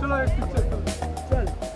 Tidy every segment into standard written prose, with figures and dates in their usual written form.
चलो एक पिक्चर चल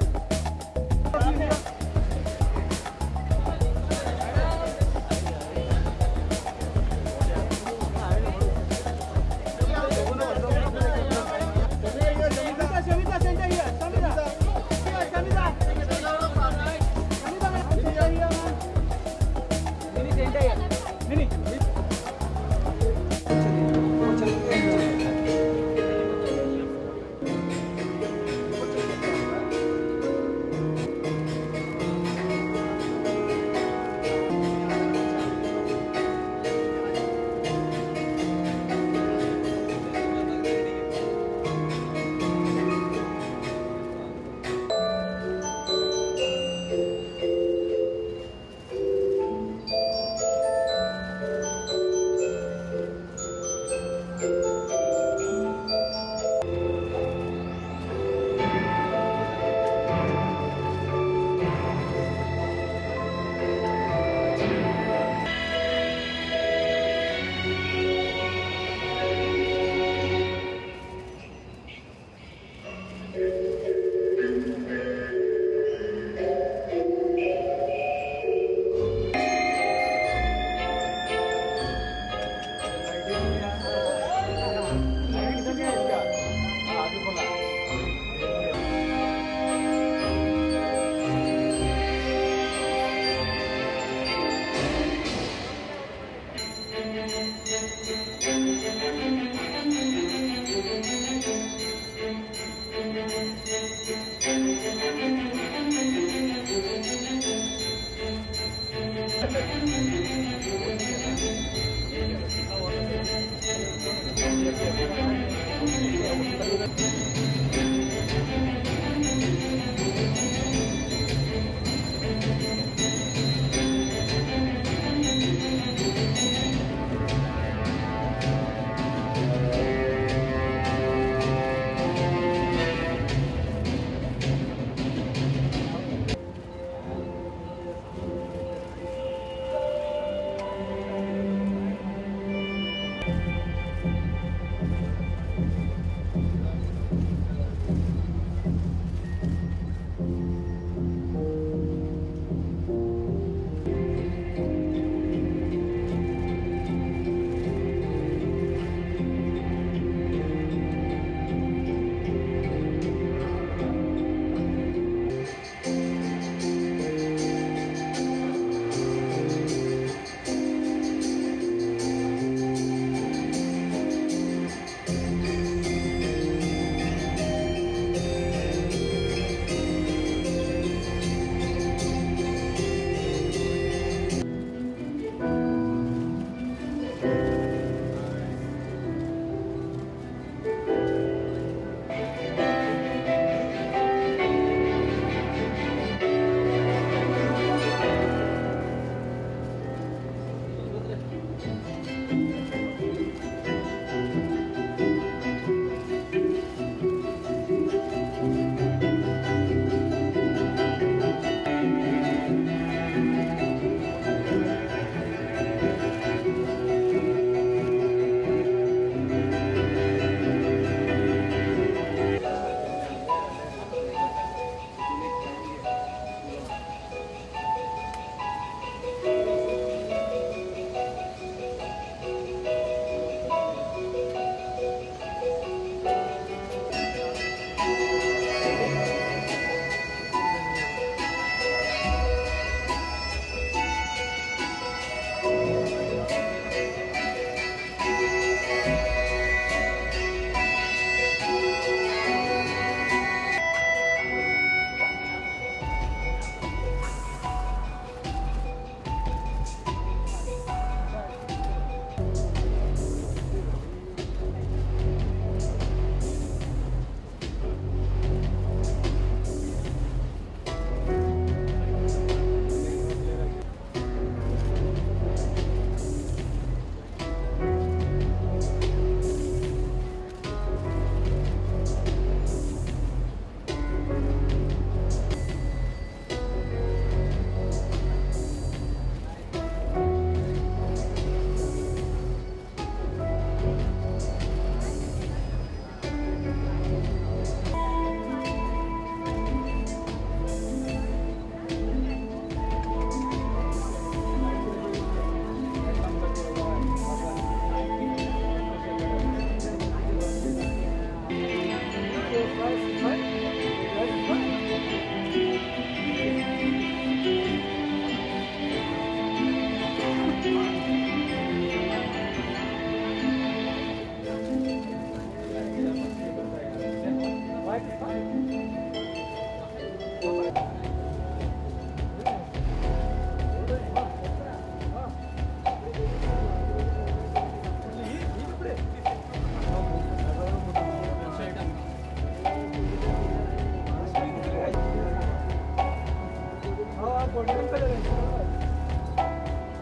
गोल्डन कलर है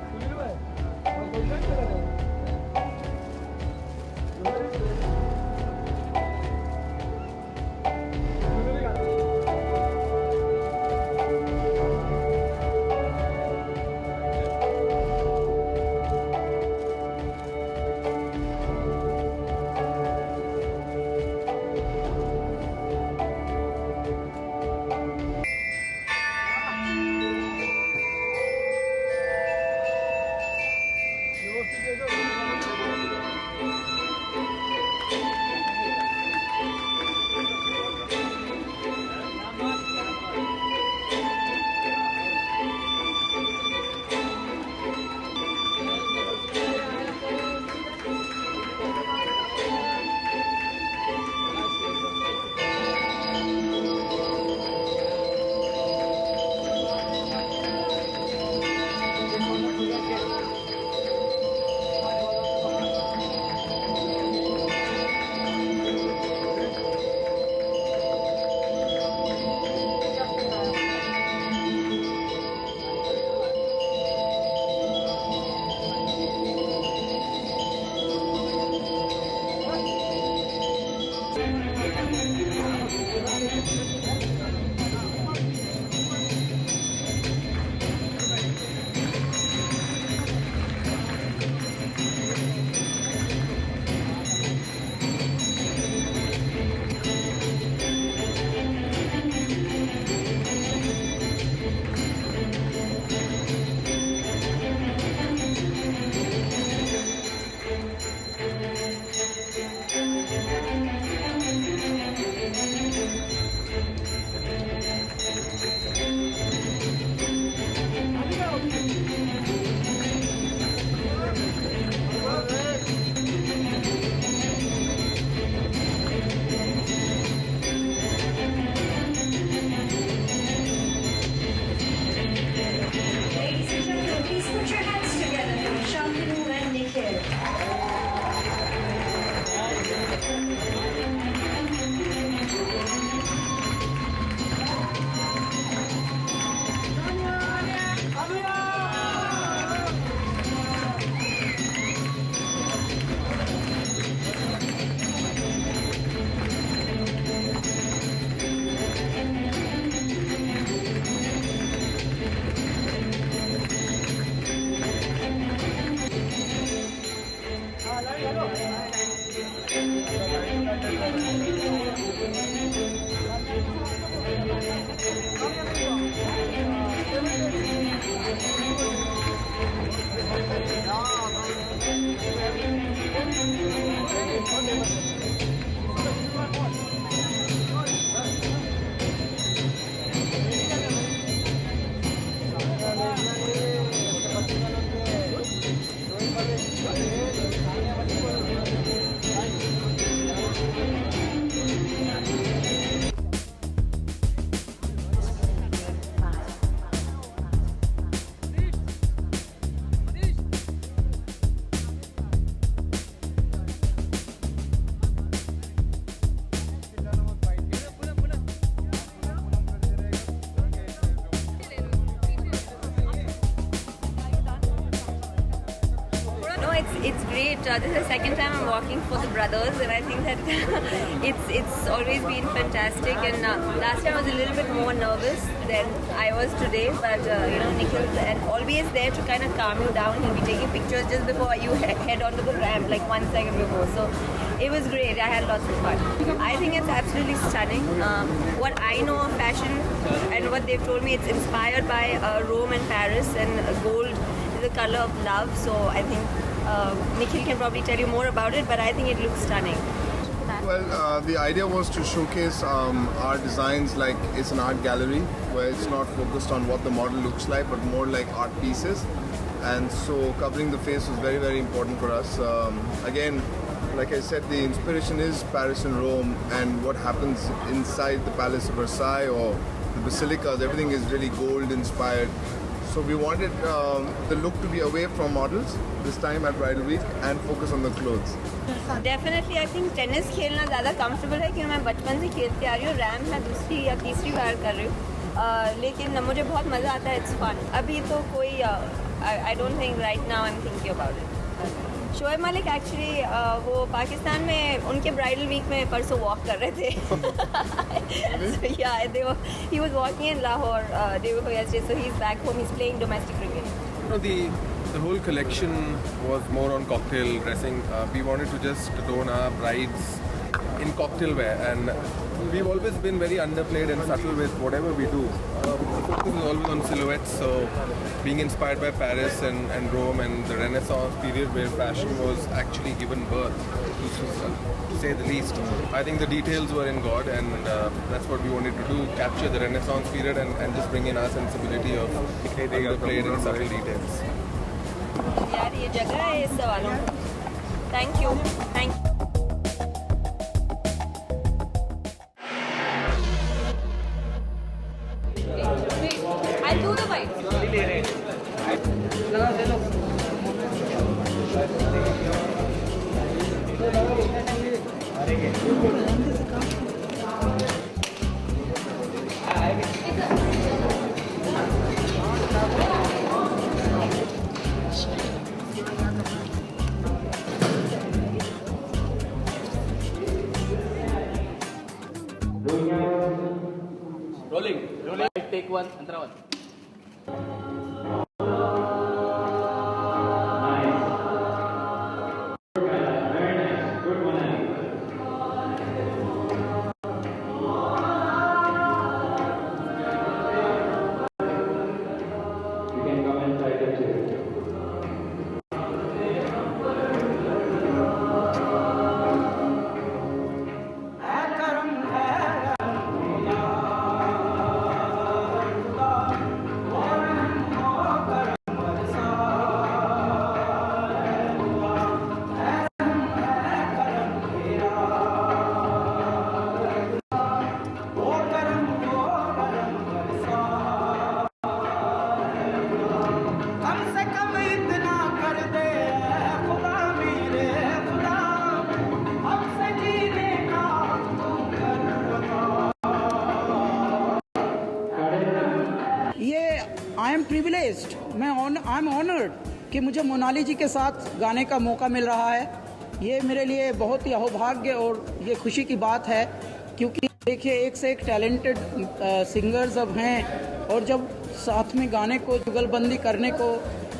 सुनील भाई गोल्डन कलर है It's great. This is the second time I'm walking for the brothers, and I think that it's always been fantastic. And last time I was a little bit more nervous than I was today, but Nikhil's and always there to kind of calm you down. He'll be taking pictures just before you head onto the ramp, like 1 second before. So it was great. I had lots of fun. I think it's absolutely stunning. What I know of fashion and what they've told me, it's inspired by Rome and Paris, and gold is the color of love. So I think Nikhil can probably tell you more about it, but I think it looks stunning. Well, the idea was to showcase our designs like it's an art gallery where it's not focused on what the model looks like, but more like art pieces. And so covering the face was very, very important for us. Again, like I said, the inspiration is Paris and Rome, and what happens inside the Palace of Versailles or the basilicas, everything is really gold inspired. So we wanted the look to be away from models this time at Bridal Week and focus on the clothes. Definitely I think tennis खेलना ज़्यादा comfortable है, क्योंकि मैं बचपन से खेलती आ रही हूँ. रैम मैं दूसरी या तीसरी बार कर रही हूँ, लेकिन मुझे बहुत मज़ा आता है. It's fun. अभी तो कोई I don't think right now I am thinking about it. Shoaib Malik actually वो पाकिस्तान में उनके ब्राइडल वीक में परसों वॉक कर रहे थे. So yeah, he was walking in Lahore day before yesterday, so he's back home. He's playing domestic cricket. You know, the whole collection was more on cocktail dressing. We wanted to just adorn our brides in cocktail wear, and we've always been very underplayed and subtle with whatever we do. The focus is always on silhouettes, so being inspired by Paris and Rome and the Renaissance period where fashion was actually given birth, to say the least. I think the details were in God, and that's what we wanted to do, capture the Renaissance period and just bring in our sensibility of underplayed and subtle details. यार ये जगह है इस सवालों. Thank you. I'll do the white. Rolling. Take one, another one. I am privileged, I am honoured कि मुझे मोनाली जी के साथ गाने का मौका मिल रहा है. ये मेरे लिए बहुत ही अहोभाग्य और ये खुशी की बात है, क्योंकि देखिए एक से एक टैलेंटेड सिंगर्स अब हैं, और जब साथ में गाने को जुगलबंदी करने को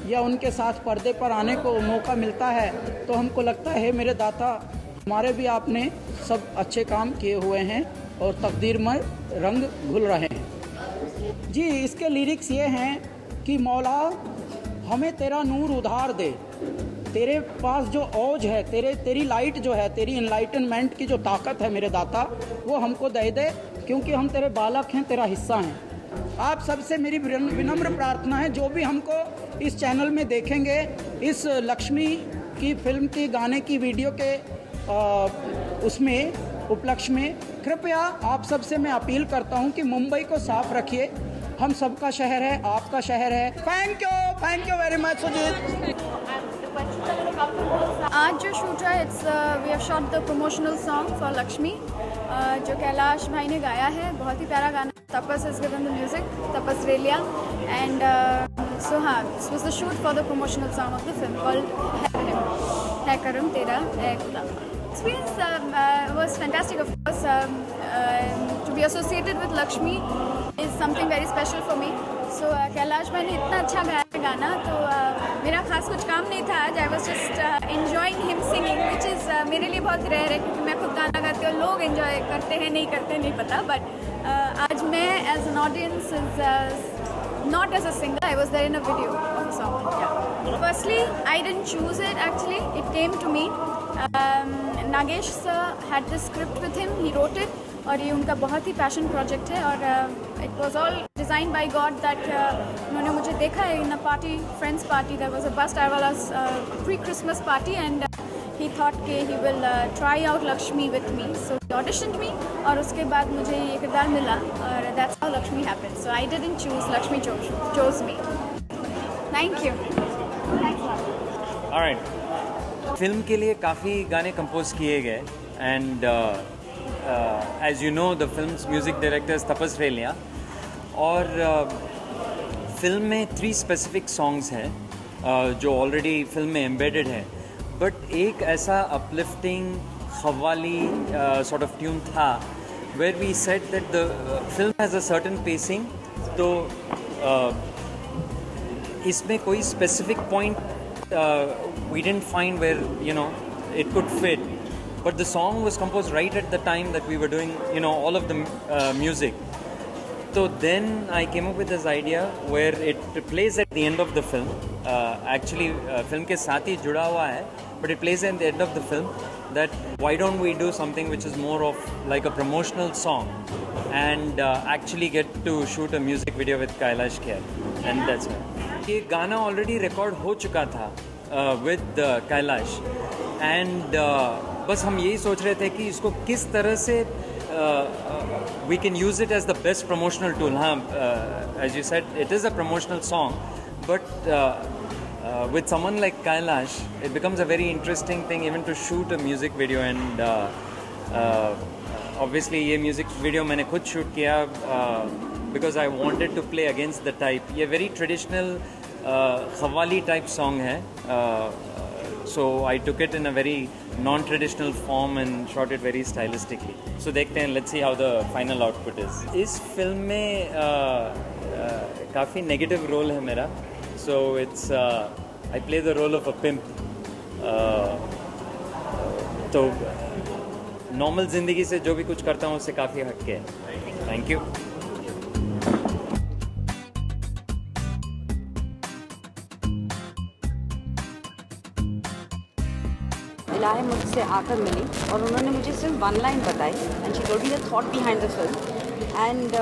या उनके साथ पर्दे पर आने को मौका मिलता है तो हमको लगता है मेरे दाता, हमारे भी आपने सब अच्छे काम किए हुए हैं और तकदीर में रंग घुल रहे हैं. जी, इसके लिरिक्स ये हैं कि मौला हमें तेरा नूर उधार दे, तेरे पास जो औज है, तेरी लाइट जो है, तेरी इनलाइटनमेंट की जो ताकत है मेरे दाता, वो हमको दे दे, क्योंकि हम तेरे बालक हैं, तेरा हिस्सा हैं. आप सबसे मेरी विनम्र प्रार्थना है, जो भी हमको इस चैनल में देखेंगे, इस लक्ष्मी की फिल्म की गाने की वीडियो के उसमें उपलक्ष्य में, कृपया आप सबसे मैं अपील करता हूं कि मुंबई को साफ रखिए. हम सबका शहर है, आपका शहर है. Thank you very much Sujit. आज जो शूट है, it's we have shot the promotional song for Lakshmi, जो कैलाश भाई ने गाया है. बहुत ही प्यारा गाना. तपस is given the music, तपस Relia. And so हाँ, this was the shoot for the promotional song of the film called है करम तेरा है खुदा. Experience was fantastic, of course. To be associated with Lakshmi is something very special for me. So Kailash भाई ने इतना अच्छा गाया गाना, तो मेरा खास कुछ काम नहीं था आज. I was just enjoying him singing, which is मेरे लिए बहुत रेयर है, क्योंकि मैं खुद गाना गाती हूँ. लोग enjoy करते हैं नहीं करते नहीं पता, but आज मैं as an audience, not as a singer, I was there in a video of a song. Yeah. Firstly, I didn't choose it actually. It came to me. Nagesh sir had the script with him, he wrote it, और ये उनका बहुत ही passion project है. और it was all designed by God that उन्होंने मुझे देखा है in a party, friends party. There was a Bus Darwala's pre-Christmas party, and he thought कि he will try out Lakshmi with me. So he auditioned me और उसके बाद मुझे ये किरदार मिला और that's how Lakshmi happened. So I didn't choose, Lakshmi chose me. Thank you. Thanks a lot. Alright. Film के लिए काफ़ी गाने कंपोज किए गए and as you know the film's music director is Tapas Relia और फिल्म में 3 specific songs हैं जो ऑलरेडी फिल्म में एम्बेडेड है, बट एक ऐसा uplifting qawwali sort of tune था where we said that the film has a certain pacing, तो इसमें कोई specific point we didn't find where you know it could fit, but the song was composed right at the time that we were doing you know all of the music. So then I came up with this idea where it plays at the end of the film. Actually, film के साथ ही जुड़ा हुआ है, but it plays at the end of the film. That why don't we do something which is more of like a promotional song, and actually get to shoot a music video with Kailash Kher, and that's it. ये गाना already record हो चुका था with Kailash, and बस हम यही सोच रहे थे कि इसको किस तरह से we can use it as the best promotional tool. As you said, it is a promotional song, but with someone like Kailash, it becomes a very interesting thing even to shoot a music video. And obviously, ये music video मैंने खुद shoot किया because I wanted to play against the type. ये very traditional Khawali type song है. So I took it in a very non-traditional form and shot it very stylistically. So देखते हैं, let's see how the final output is. इस film में काफ़ी negative role है मेरा. So it's I play the role of a pimp. तो normal ज़िंदगी से जो भी कुछ करता हूँ उससे काफ़ी हटके है. Thank you. इलाही मुझसे आकर मिली और उन्होंने मुझे सिर्फ 1 लाइन बताई and she told me the thought behind the film and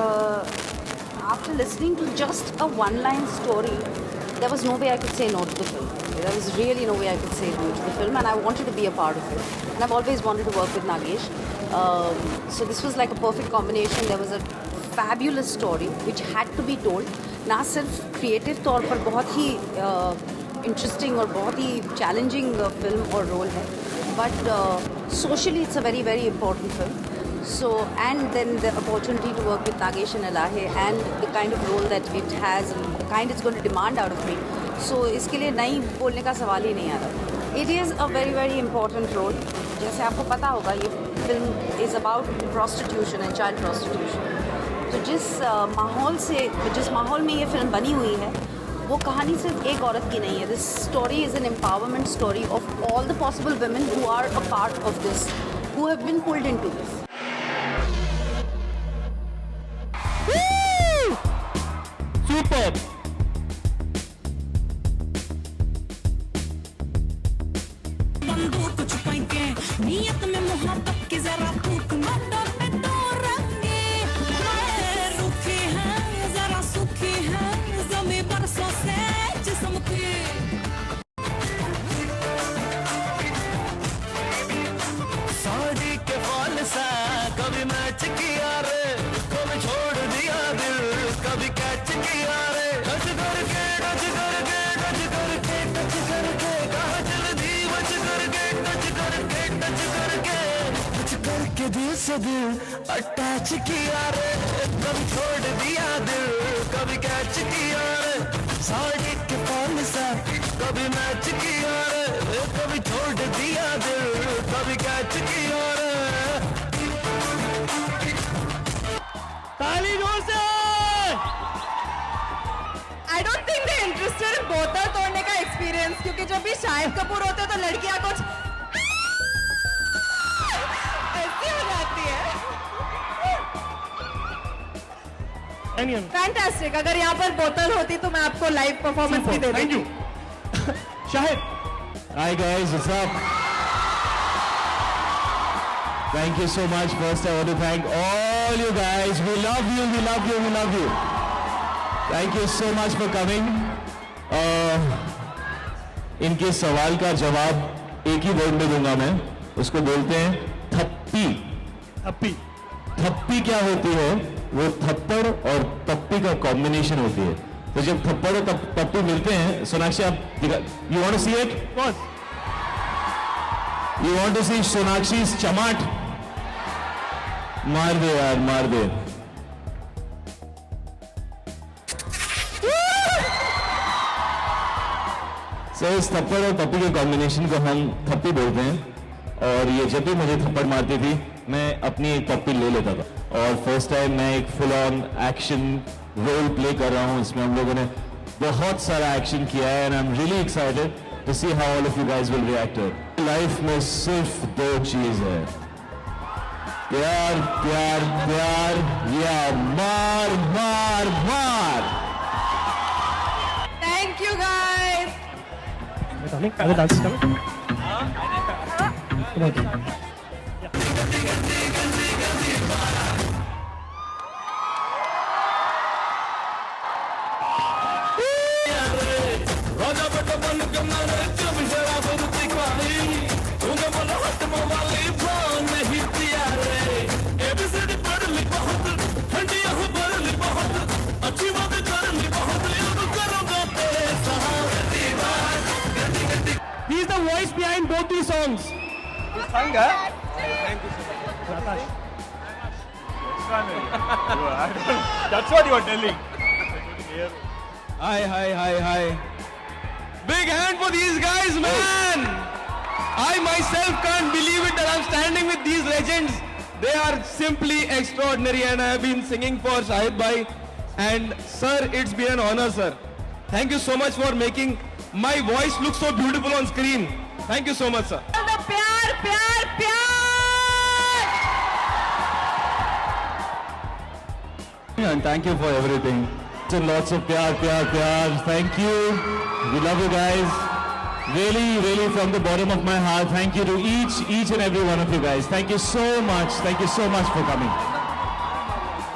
after listening to just a 1 line story there was no way I could say no to the film. There was really no way I could say no to the film and I wanted to be a part of it and I have always wanted to work with Nagesh. So this was like a perfect combination. There was a fabulous story which had to be told. ना सिर्फ creative तौर पर बहुत ही interesting और बहुत ही challenging film और role है, but socially it's a very very important film. So and then the opportunity to work with Nagesh and Elahi and the kind of role that it has and the kind it's going to demand out of me. So इसके लिए नहीं बोलने का सवाल ही नहीं आ रहा. It is a very very important role. जैसे आपको पता होगा ये film is about prostitution and child prostitution. तो जिस माहौल में ये फिल्म बनी हुई है वो कहानी सिर्फ एक औरत की नहीं है. This story is an empowerment story of all the possible women who are a part of this, who have been pulled into this. Super. बंदूक छुपाई के नियत में मोहब्बत की जरा फूक मत पे तो रंगे रुखी है जरा सुखी है जमी बरसों से जिस्म की. साड़ी के फॉल सा कभी मैच किया रे, कभी छोड़ दिया दिल, कभी कैच किया रे. टच करके टच करके टच करके टच करके कहाँ चल दी बच करके टच करके टच करके टच करके दिल से दिल अटैच किया रे. कभी छोड़ दिया दिल, कभी कैच किया रे. साड़ी के फॉल सा कभी मैच किया रे, कभी छोड़ दिया दिल, कभी कैच किया रे. ताली जोर से. I don't think they're interested in बोतल तोड़ने का एक्सपीरियंस, क्योंकि जब भी शाहिद कपूर होते हैं तो लड़कियां कुछ ऐसी हो जाती है. फैंटास्टिक. अगर यहाँ पर बोतल होती तो मैं आपको लाइव परफॉर्मेंस भी दे देती. Thank you. Shahid. Hi guys, what's up? Thank you so much. First I want to thank all you guys. We love you, we love you, we love you. Thank you so much for coming. इनके सवाल का जवाब एक ही word में दूंगा मैं, उसको बोलते हैं थप्पी। थप्पी। थप्पी क्या होती है? वो थप्पड़ और तप्पी का कॉम्बिनेशन होती है। तो जब थप्पड़ और तप्पी मिलते हैं, सोनाक्षी आप you want to see it? You want to see Sonakshi चमाट? मार दे यार, मार दे। So, इस थप्पड़ और तप्पी के कॉम्बिनेशन को हम थप्पी बोलते हैं। और ये जब भी मुझे थप्पड़ मारती थी, मैं अपनी एक पप्पी ले लेता था। और फर्स्ट टाइम मैं एक full on action role play कर रहा हूँ। इसमें हम लोगों ने बहुत सारा एक्शन किया है, and I am really excited to see how all of you guys will react. Life में सिर्फ दो चीज है, प्यार प्यार प्यार या मार मार मार। Thank you guys. Are the dancers coming? Come on. He is the voice behind both these songs. Thank you so much. That's what you are telling. Hi. Big hand for these guys, man. I myself can't believe it that I'm standing with these legends. They are simply extraordinary, and I have been singing for Shahid Bhai. And sir, it's been an honor, sir. Thank you so much for making my voice look so beautiful on screen. Thank you so much, sir. प्यार प्यार प्यार. And thank you for everything. Lots of pyar, pyar, pyar. Thank you. We love you guys. Really, really from the bottom of my heart. Thank you to each and every one of you guys. Thank you so much. Thank you so much for coming.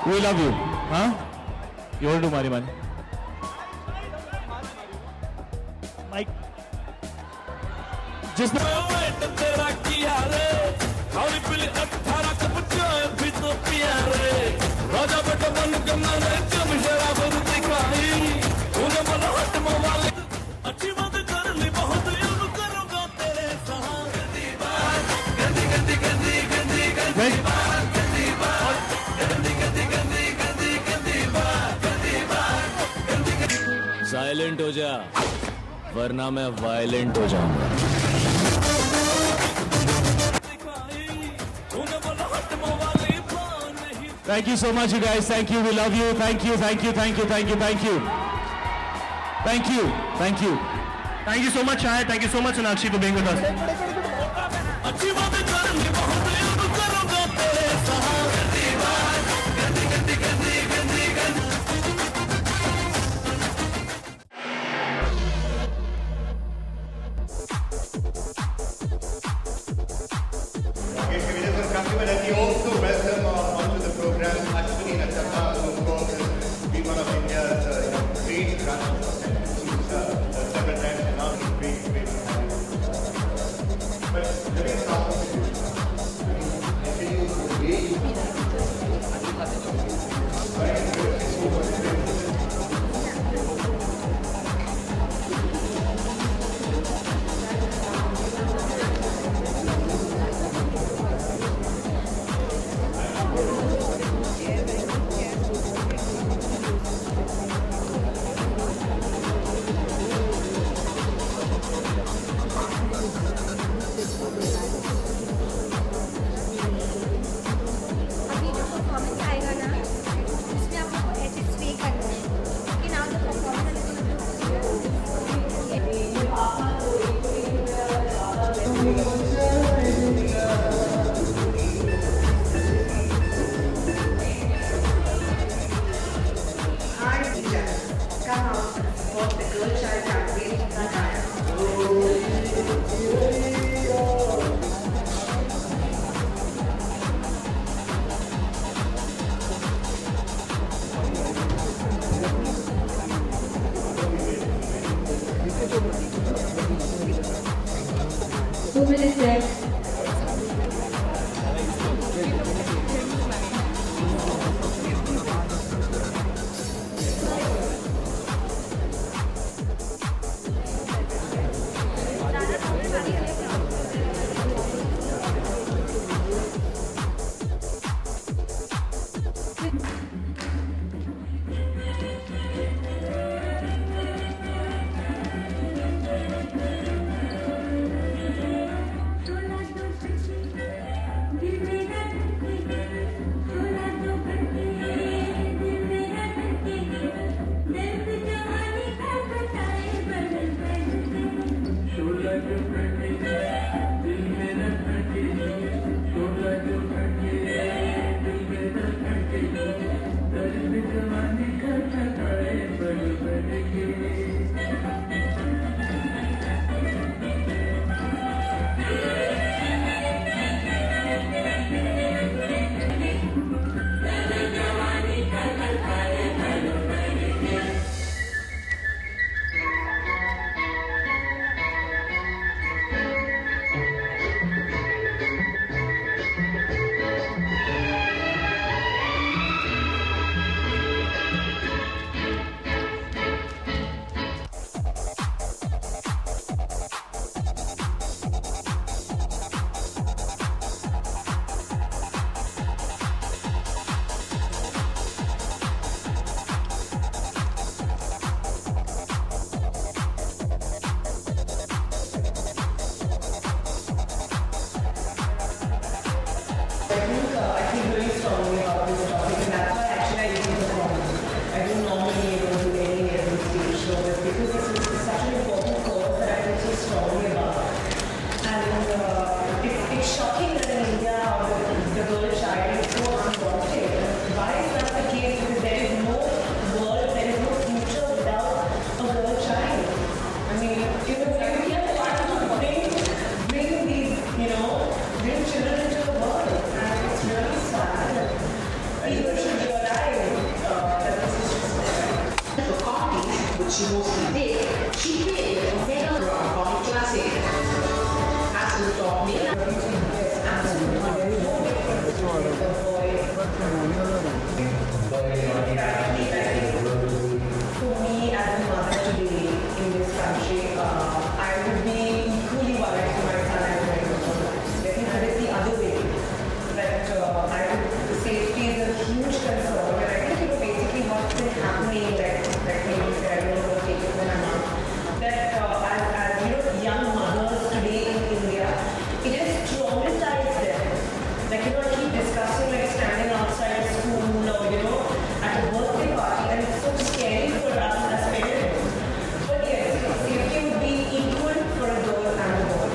We love you. Huh? You want to do Mari Mari? Mike. जिस silent हो जा, वरना मैं violent हो जाऊंगा। Thank you so much, you guys. Thank you. We love you. Thank you. Thank you. Thank you. Thank you. Thank you. Thank you. Thank you. Thank you so much, Shahid. Thank you so much, Sonakshi, for being with us. she mostly did, she did a comic classic. Absolute taught me. For me as a mother today in this country, I would be equally worried for my son as well. Let me put it the other way. That safety is a huge concern, and I think basically what's been happening, like maybe I don't know what take it when I'm out, that as young mothers today in India, it has traumatized them. Like I keep discussing standing outside school or at a birthday party, and it's so scary for us as parents. But yes, safety would be equal for a girl and a boy.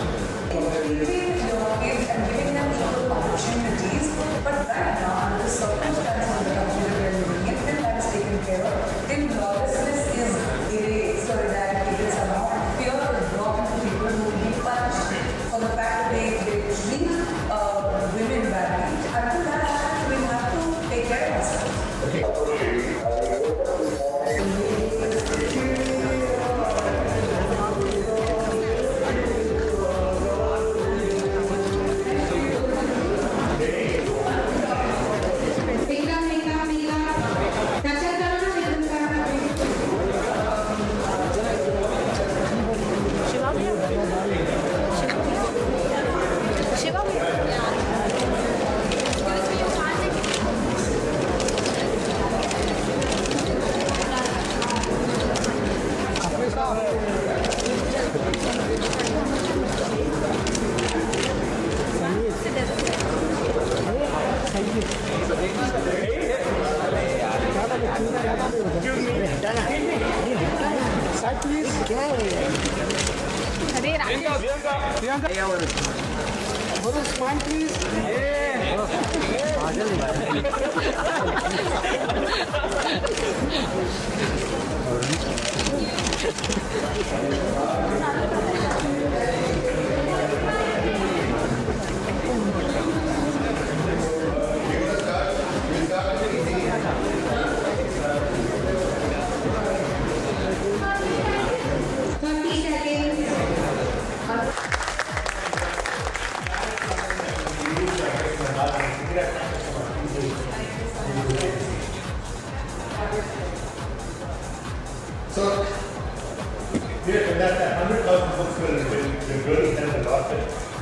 Increasing your kids and giving them equal opportunities, but right now, under the circumstances of the country that we are living in, till that is taken care of, till lawlessness is erased or eradicated somehow, and fear is brought to people who will be punished for the fact that they treat women badly. Until that happens, we have to take care of ourselves.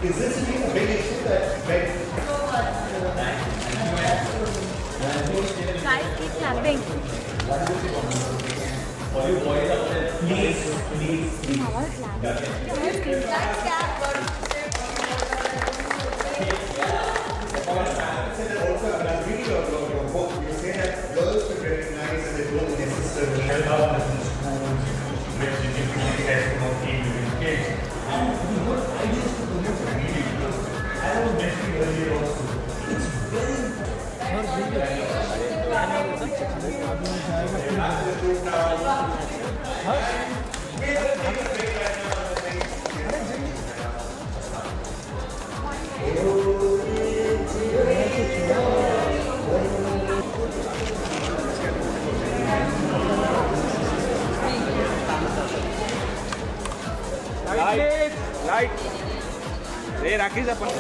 Is this a big issue that Guys, keep clapping. please. Also, when I'm reading your book, you say that girls should recognize that they don't necessarily help out in schools, which you can test about kids. And the good ideas to promote the media, because as I was mentioning earlier also, it's very Light. Hey, Rakesh, upon.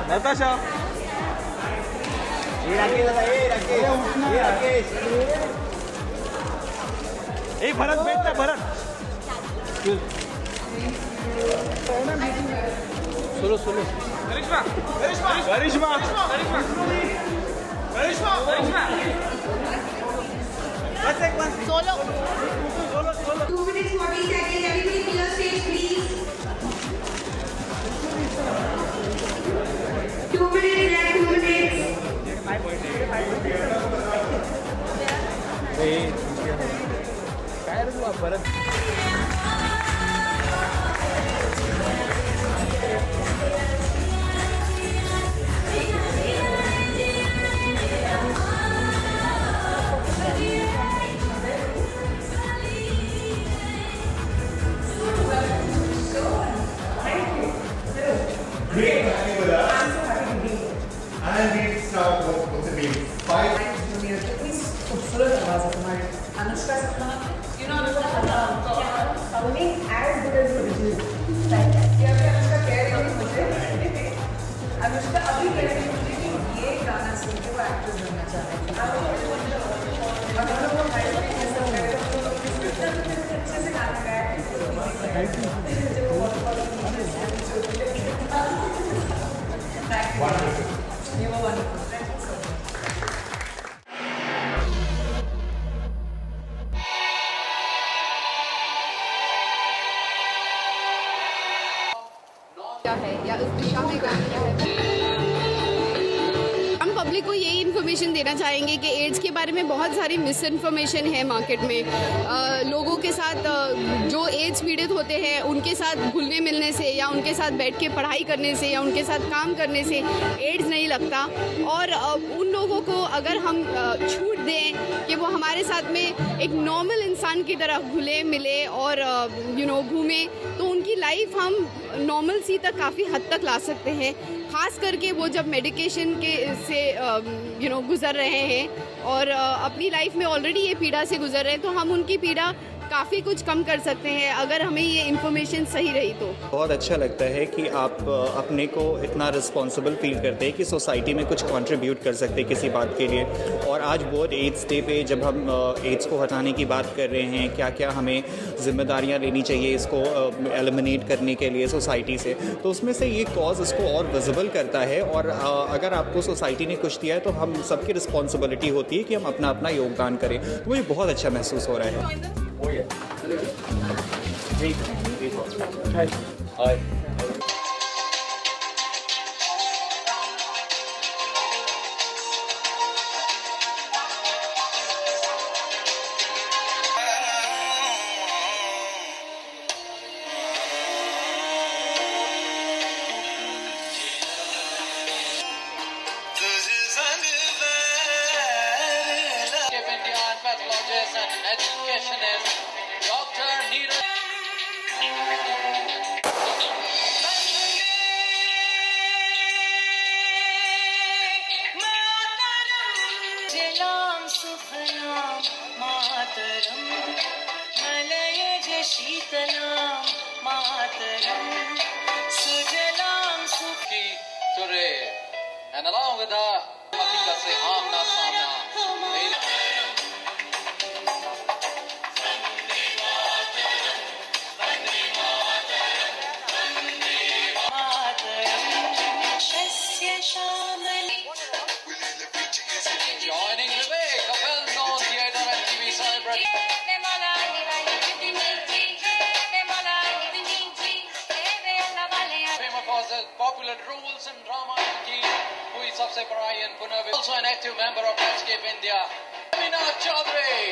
Natasha. Hey, Rakesh. Hey, Bharat, wait, Bharat. Solo. Karishma. Let's take one. Solo. 2 minutes 40 seconds. Everybody clear stage, please. 2 minutes left. 2 minutes. Hey, काय रे तू परत great. I'm so happy to be. And I क्या है या उस दिशा में काम किया है। हम पब्लिक को यही इन्फॉर्मेशन देना चाहेंगे कि एड्स के बारे में बहुत सारी मिस इन्फॉर्मेशन है मार्केट में। लोगों के साथ जो एड्स पीड़ित होते हैं उनके साथ घुलने मिलने से या उनके साथ बैठ के पढ़ाई करने से या उनके साथ काम करने से एड्स नहीं लगता। और उन लोगों को अगर हम छूट दें कि वो हमारे साथ में एक नॉर्मल इंसान की तरह घुले मिले और घूमें, तो उनकी लाइफ हम नॉर्मल सी तक काफ़ी हद तक ला सकते हैं। ख़ास करके वो जब मेडिकेशन के से गुज़र रहे हैं और अपनी लाइफ में ऑलरेडी ये पीड़ा से गुज़र रहे हैं, तो हम उनकी पीड़ा काफ़ी कुछ कम कर सकते हैं अगर हमें ये इन्फॉर्मेशन सही रही तो। बहुत अच्छा लगता है कि आप अपने को इतना रिस्पॉन्सिबल फील करते हैं कि सोसाइटी में कुछ कंट्रीब्यूट कर सकते हैं किसी बात के लिए। और आज वर्ल्ड एड्स डे पे जब हम एड्स को हटाने की बात कर रहे हैं, क्या क्या हमें जिम्मेदारियां लेनी चाहिए इसको एलिमिनेट करने के लिए सोसाइटी से, तो उसमें से ये कॉज इसको और विजिबल करता है। और अगर आपको सोसाइटी ने कुछ दिया है तो हम सबकी रिस्पॉन्सिबिलिटी होती है कि हम अपना अपना योगदान करें। तो मुझे बहुत अच्छा महसूस हो रहा है। Hi. Pathologist and educationist, Dr. Neeraj. Selam suflam mataram, malaye sheetalam mataram, sujalam Sukhi Ture, and along with her, Haqiqat se amna samna. Joining Vivek, a well-known theatre and TV celebrity. Famous for his popular roles in drama and who is Sabse Parai and Punav. Also an active member of Landscape India, Amina Chaudhary.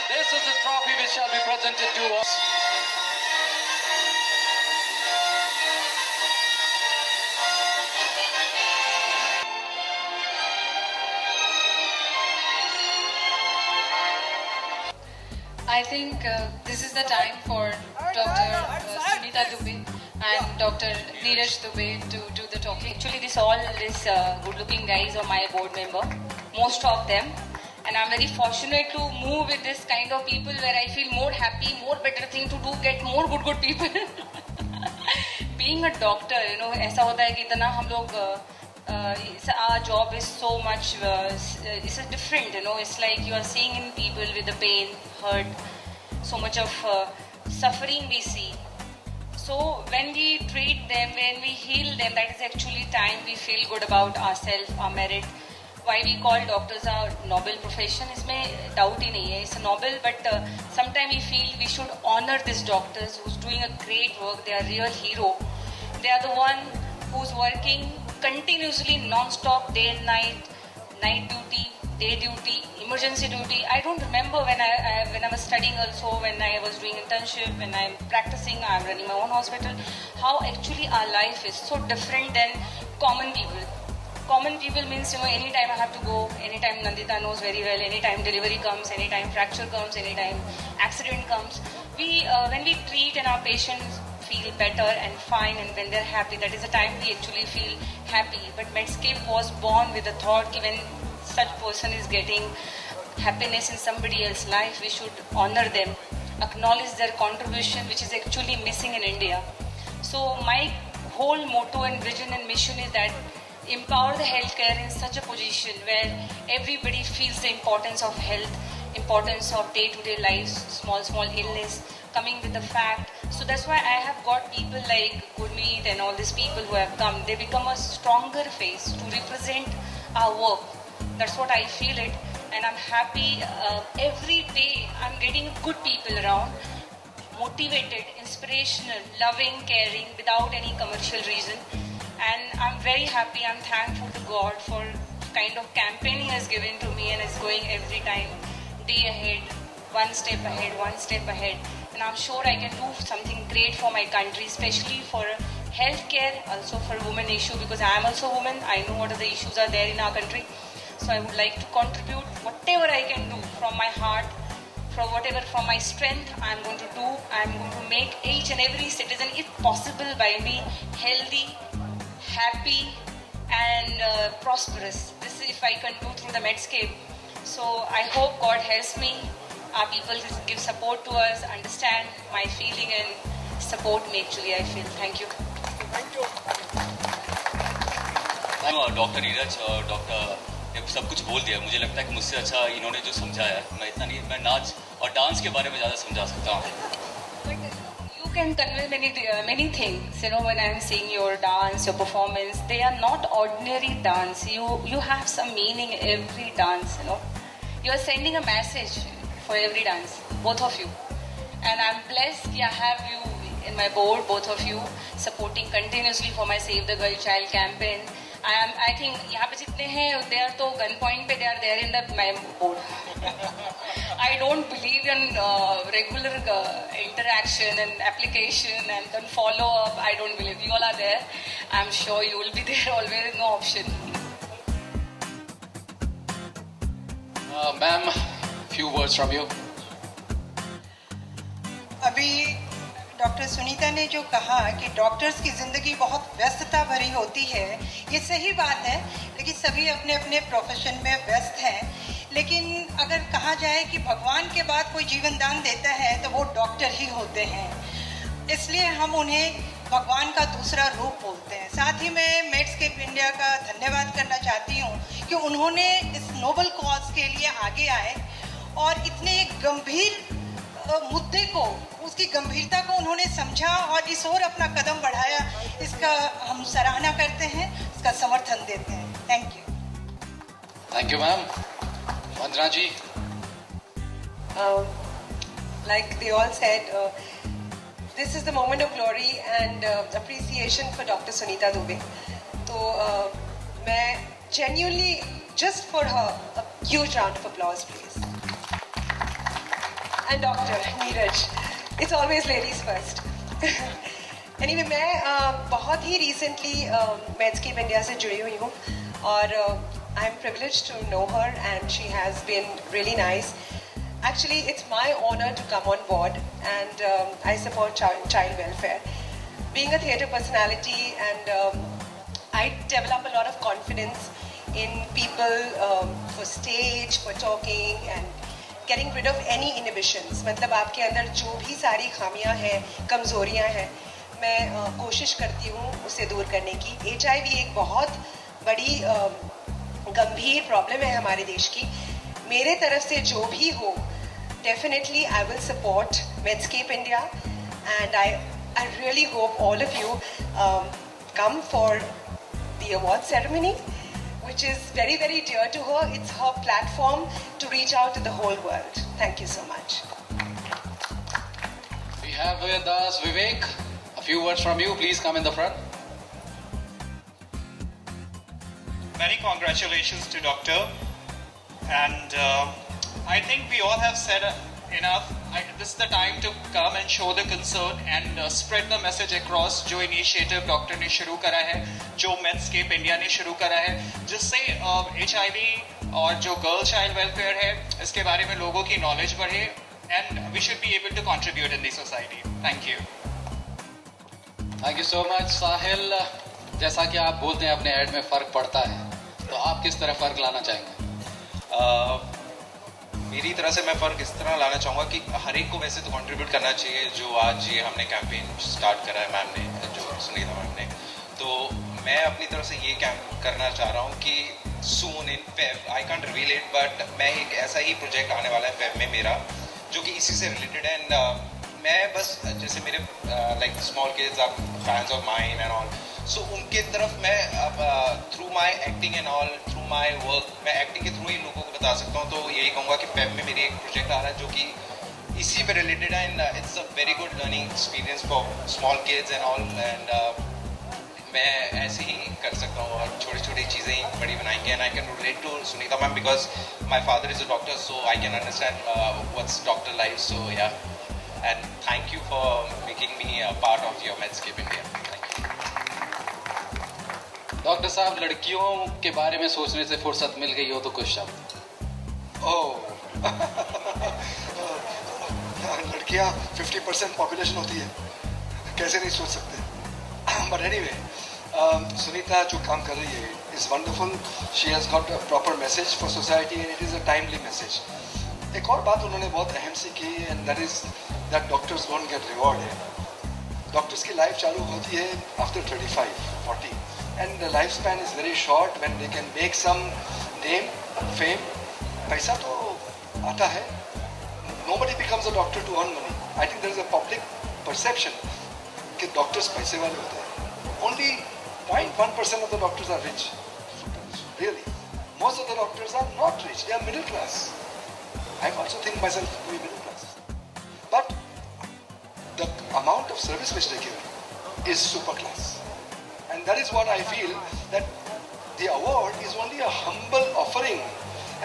This is the trophy which shall be presented to us. I think this is the time for Dr. Sunita Dubey and Dr. Neeraj Dubey to do the talking. Actually, all these good-looking guys are my board member, most of them. And I'm very fortunate to move with this kind of people where I feel more happy, more better thing to do, get more good people. Being a doctor, ऐसा होता है कि इतना हम लोग our job is so much, it's different, it's like you are seeing in people with the pain, hurt, so much of suffering we see. So when we treat them, when we heal them, that is actually time we feel good about ourselves, our merit. Why we call doctors a noble profession, इसमें doubt ही नहीं है, it's a noble, but sometimes we feel we should honor these doctors who's doing a great work. They are real hero. They are the one who's working continuously, non-stop, day and night duty, day duty, emergency duty. I don't remember when I was studying also, when I was doing internship, when I'm practicing, I'm running my own hospital, how actually our life is so different than common people. Common people means, anytime I have to go, anytime Nandita knows very well, anytime delivery comes, anytime fracture comes, anytime accident comes. When we treat and our patients feel better and fine and when they're happy, that is the time we actually feel happy. But Medscape was born with the thought that when such person is getting happiness in somebody else's life, we should honor them, acknowledge their contribution, which is actually missing in India. So my whole motto and vision and mission is that empower the healthcare in such a position where everybody feels the importance of health, importance of day-to-day life, small illness, coming with the fact. So that's why I have got people like Gurmeet and all these people who have come. They become a stronger face to represent our work. That's what I feel it, and I'm happy. Every day I'm getting good people around, motivated, inspirational, loving, caring, without any commercial reason. And I'm very happy. I'm thankful to God for kind of campaign He has given to me, and it's going every time, day ahead, one step ahead, one step ahead. And I'm sure I can do something great for my country, especially for healthcare, also for women issue, because I am also a woman. I know what are the issues are there in our country. So I would like to contribute whatever I can do from my heart, from whatever from my strength. I'm going to do. I'm going to make each and every citizen, if possible, by me healthy, happy, and prosperous. This is if I can do through the Medscape. So I hope God helps me. Our people give support to us, understand my feeling, and support me. Actually, I feel. Thank you. Thank you. Doctor Neeraj और doctor सब कुछ बोल दिया. मुझे लगता है कि मुझसे अच्छा इन्होंने जो समझाया, मैं इतना नहीं, मैं नाच और डांस के बारे में ज़्यादा समझा सकता हूँ. You can convey many things. You know, when I'm seeing your dance, your performance, they are not ordinary dance. You have some meaning every dance. You know, you are sending a message for every dance, both of you. And I'm blessed I have you in my board, both of you, supporting continuously for my Save the Girl Child campaign. I think यहाँ पे जितने हैं, they are तो gun point पे, they are there in my board. I don't believe in regular interaction and application and then follow up. I don't believe. You all are there. I'm sure you will be there always. No option. Ma'am, few words from you. अभी doctor Sunita ने जो कहा कि doctors की ज़िंदगी बहुत व्यस्तता भरी होती है, ये सही बात है, लेकिन सभी अपने अपने प्रोफेशन में व्यस्त हैं. लेकिन अगर कहा जाए कि भगवान के बाद कोई जीवन दान देता है तो वो डॉक्टर ही होते हैं, इसलिए हम उन्हें भगवान का दूसरा रूप बोलते हैं. साथ ही मैं मेड्सकेप इंडिया का धन्यवाद करना चाहती हूँ कि उन्होंने इस नोबल कॉज के लिए आगे आए और इतने गंभीर मुद्दे को, उसकी गंभीरता को उन्होंने समझा और इस ओर अपना कदम बढ़ाया. इसका हम सराहना करते हैं, इसका समर्थन देते हैं. Thank you. Thank you, ma'am. Vandana ji. Like they all said, this is the moment of glory and appreciation for Dr. Sunita Dubey. So, मैं genuinely, just for her, a huge round of applause, please. And Dr. Neeraj, it's always ladies first. Anyway, मैं बहुत ही recently Medscape India से जुड़ी हुई हूँ और I'm privileged to know her and she has been really nice. Actually, it's my honor to come on board and I support child welfare. Being a theatre personality and I develop a lot of confidence in people for stage, for talking and getting rid of any inhibitions. मतलब आपके अंदर जो भी सारी खामियां हैं, कमजोरियां हैं, मैं कोशिश करती हूँ उसे दूर करने की. HIV एक बहुत बड़ी गंभीर प्रॉब्लम है हमारे देश की. मेरे तरफ से जो भी हो, definitely I will support Medscape India and I really hope all of you come for the award ceremony, which is very, very dear to her. It's her platform to reach out to the whole world. Thank you so much. We have with us Vivek. A few words from you. Please come in the front. Many congratulations to Doctor. And I think we all have said enough. This is the time to come and show the concern and spread the message across. जो initiative doctor ने शुरू करा है, जो Medscape India ने शुरू करा है, जिससे HIV और जो गर्ल चाइल्ड वेलफेयर है, इसके बारे में लोगों की नॉलेज बढ़े and we should be able to contribute in the society. Thank you. Thank you so much, Sahil. जैसा कि आप बोलते हैं अपने ऐड में फ़र्क पड़ता है, तो आप किस तरह फ़र्क लाना चाहेंगे? मेरी तरह से मैं फ़र्क इस तरह लाना चाहूँगा कि हर एक को वैसे तो कंट्रीब्यूट करना चाहिए. जो आज ये हमने कैंपेन स्टार्ट करा है मैम ने, जो सुनीता मैम ने, तो मैं अपनी तरफ से ये कैंप करना चाह रहा हूँ कि soon in Feb, I can't reveal it, but मैं एक ऐसा ही प्रोजेक्ट आने वाला है फेब में मेरा, जो कि इसी से रिलेटेड है। एंड मैं बस जैसे मेरे like small kids are fans of mine and all, so उनके तरफ मैं अब through my acting and all, through my work, मैं एक्टिंग के थ्रू ही लोगों को बता सकता हूँ। तो यही कहूँगा कि फेब में मेरी एक प्रोजेक्ट आ रहा है जो कि इसी पे रिलेटेड है। And it's a very good learning experience for small kids and all. And मैं ऐसे ही कर सकता हूँ और छोटी छोटी चीज़ें ही बड़ी बनाएंगे। And I can relate to Sunita ma'am because my father is a doctor, so I can understand what's doctor life. So yeah, and thank you for making me a part of your Medscape India. Doctor साहब, लड़कियों के बारे में सोचने से फुर्सत मिल गई हो तो कुछ शब्द। लड़कियां 50% पॉपुलेशन होती है, कैसे नहीं सोच सकते। बट एनीवे, सुनीता जो काम कर रही है is wonderful. She has got a proper message for society and it is a timely message. एक और बात उन्होंने बहुत अहम सी की, and that is that doctors don't get reward है। डॉक्टर्स की लाइफ चालू होती है after 35-40 and the life span is very short when they can make some name, fame. पैसा तो आता है, nobody becomes a doctor to earn money. I think there is a public perception कि doctors पैसे वाले होते हैं। Only 0.1% of the doctors are rich. Really, most of the doctors are not rich. They are middle class. I also think myself to be middle class. But the amount of service which they give is super class, and that is what I feel, that the award is only a humble offering.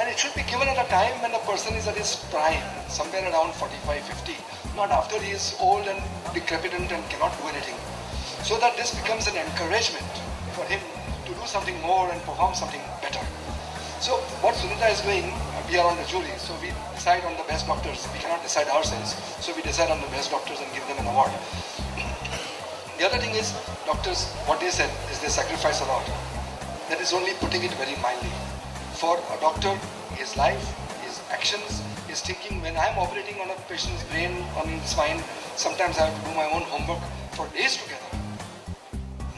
And it should be given at a time when a person is at his prime, somewhere around 45-50, not after he is old and decrepit and cannot do anything. So that this becomes an encouragement for him to do something more and perform something better. So what Sunita is doing, we are on the jury, so we decide on the best doctors. We cannot decide ourselves, so we decide on the best doctors and give them an award. The other thing is, doctors, what they said is they sacrifice a lot. That is only putting it very mildly. For a doctor, his life, his actions, his thinking, when I am operating on a patient's brain, on his spine, sometimes I have to do my own homework for days together.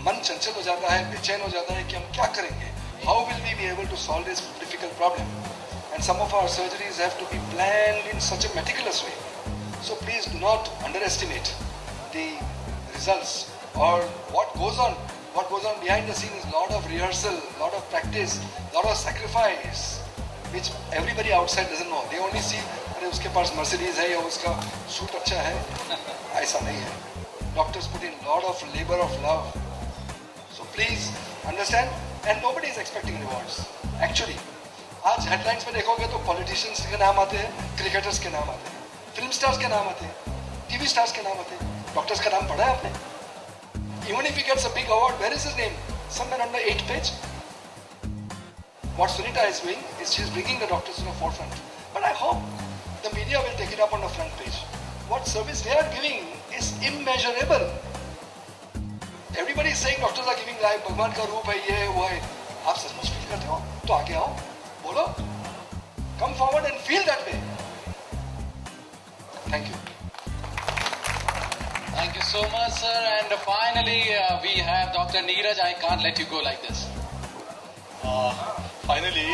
मन चंचल हो जाता है, बेचैन हो जाता है कि हम क्या करेंगे? How will we be able to solve this difficult problem? And some of our surgeries have to be planned in such a meticulous way. So please do not underestimate the results or what goes on. What goes on behind the scene is a lot of rehearsal, lot of practice, lot of sacrifice, which everybody outside doesn't know. They only see, अरे उसके पास Mercedes है या उसका suit अच्छा है, ऐसा नहीं है. Doctors put in lot of labor of love. So please understand, and nobody is expecting rewards. Actually, आज headlines में देखोगे तो politicians के नाम आते हैं, cricketers के नाम आते हैं, film stars के नाम आते हैं, TV stars के नाम आते हैं. Doctors का नाम पढ़ा है आपने? Even if he gets a big award, where is his name? Somewhere on the 8th page. What Sunita is doing is she's bringing the doctors to the forefront. But I hope the media will take it up on the front page. What service they are giving is immeasurable. Everybody is saying doctors are giving life, भगवान का रूप है, ये है, वो है. आप सचमुच फील करते हो? तो आगे आओ, बोलो. Come forward and feel that way. Thank you. Thank you so much, sir. And finally, we have Dr. Neeraj. I can't let you go like this. Finally,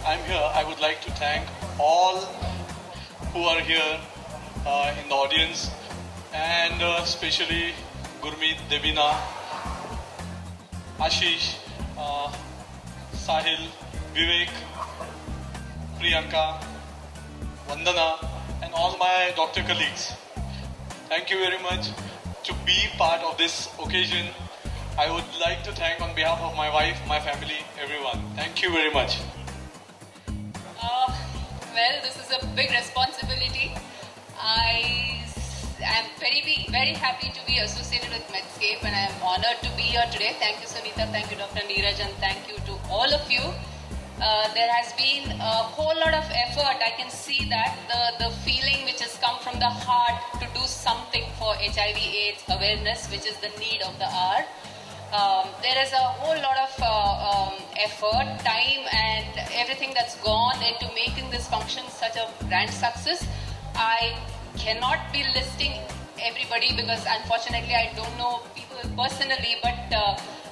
I'm here. I would like to thank all who are here in the audience, and especially Gurmeet, Devina, Ashish, Sahil, Vivek, Priyanka, Vandana, and all my doctor colleagues. Thank you very much to be part of this occasion. I would like to thank on behalf of my wife, my family, everyone. Thank you very much. Well, this is a big responsibility. I am very happy to be associated with Medscape, and I am honored to be here today. Thank you, Sunita. Thank you, Dr. Neeraj, and thank you to all of you. There has been a whole lot of effort. I can see that the feeling which has come from the heart to do something for HIV/AIDS awareness, which is the need of the hour. There is a whole lot of effort, time, and everything that's gone into making this function such a grand success. I cannot be listing everybody because unfortunately I don't know people personally, but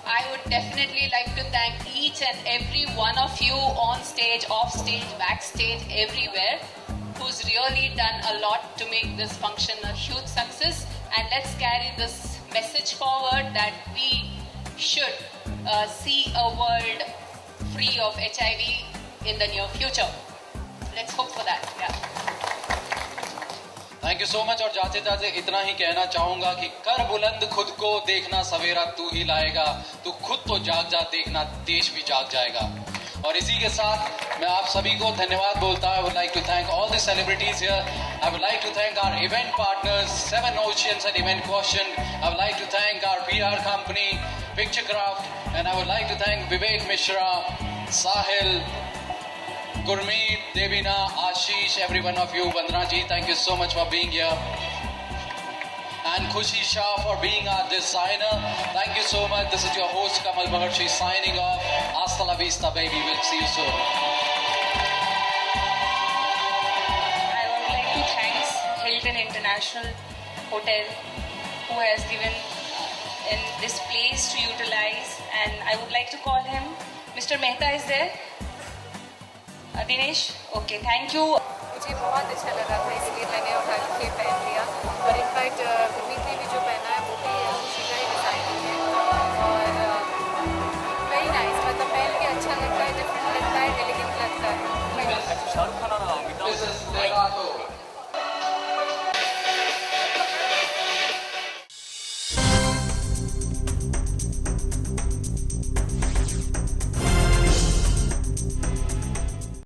I would definitely like to thank each and every one of you on stage, off stage, backstage, everywhere, who's really done a lot to make this function a huge success. And let's carry this message forward that we should see a world free of HIV in the near future. Let's hope for that. Yeah. Thank you so much. और जाते जाते इतना ही कहना चाहूंगा कि कर बुलंद खुद को, देखना सवेरा तू ही लाएगा, तू खुद तो जाग जा, देखना देश भी जाग जाएगा। और इसी के साथ मैं आप सभी को धन्यवाद बोलता हूं। I would like to thank all the celebrities here. I would like to thank our event partners seven oceans and event question. I would like to thank our PR company Picturecraft and I would like to thank Vivek Mishra, Sahil, Gurmeet, Devina, Ashish, every one of you. Vandana ji, thank you so much for being here. And Khushi Shah for being our designer. Thank you so much. This is your host Kamal Maharshi signing off. Hasta la vista, baby. We'll see you soon. I would like to thank Hilton International Hotel who has given in this place to utilize, and I would like to call him. Mr. Mehta is there. Dinesh, okay, thank you. मुझे बहुत अच्छा लगा था, इसलिए मैंने उठा के पहन लिया। और इनफैक्ट गुरमीत ने भी जो पहना है वो भी उसी का ही डिज़ाइनिंग है और वेरी नाइस, मतलब पहन के अच्छा लगता है, डिफरेंट लगता है, एलिगेंट लगता है।